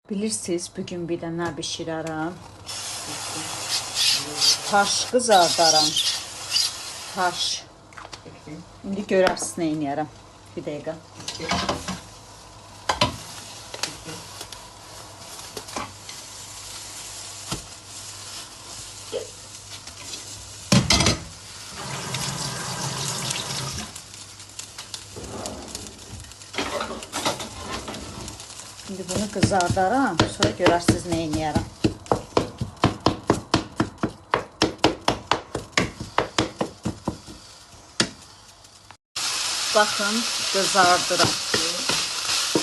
Bilirsiniz, bugün bir də nə bişirərəm? Taş qızardaram. Taş. İndi görərsiniz nə edərəm. Bir dəqiqə. Şimdi bunu kızardaram, sonra görərsiniz nə edərəm. Baxın, kızardıram.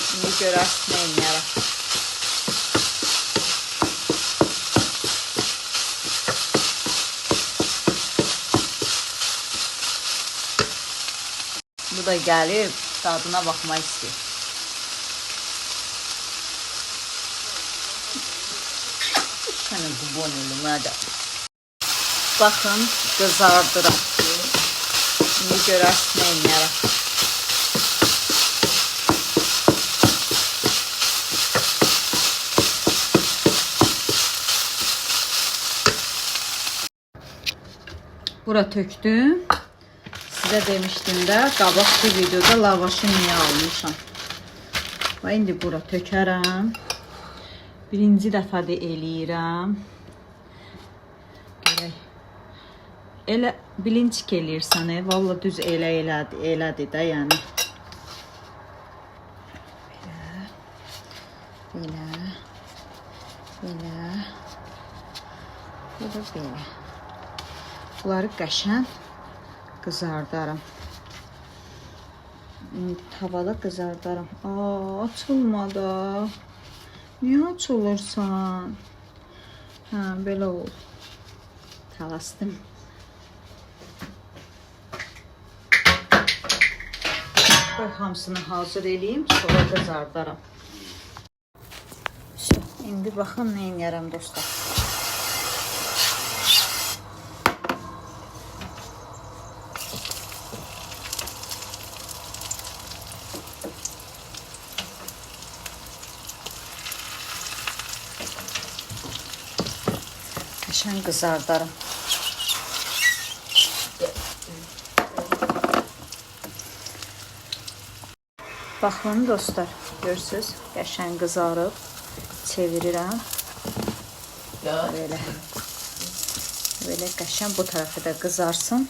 Şimdi görərsiniz nə edərəm. Bu da gəlib, dadına baxmaq istəyir. Bu bonuluma da. Bakın, kızardıram. Şimdi görərsiniz nə edərəm. Bura tökdüm. Size demiştim də, qabaq bir videoda lavaşı niyə almışam. Və indi bura tökərəm. Birinci dəfədə eləyirəm. Görək. Elə bilinçik eləyirsən, valla düz elədi də, yəni. Belə. Bunları qəşəng qızardaram. Tavada qızardaram. Açılmadı. Niye açılırsan? Belə ol. Talasdım. Qoy hamısını hazır eləyim, sonra qızardaram. İndi baxın nə edərəm dostlar. Qəşəng qızardarım. Baxın dostlar, görürsünüz, qəşəng qızarıb. Çevirirəm. Böyle qəşəng bu tərəfi də qızarsın.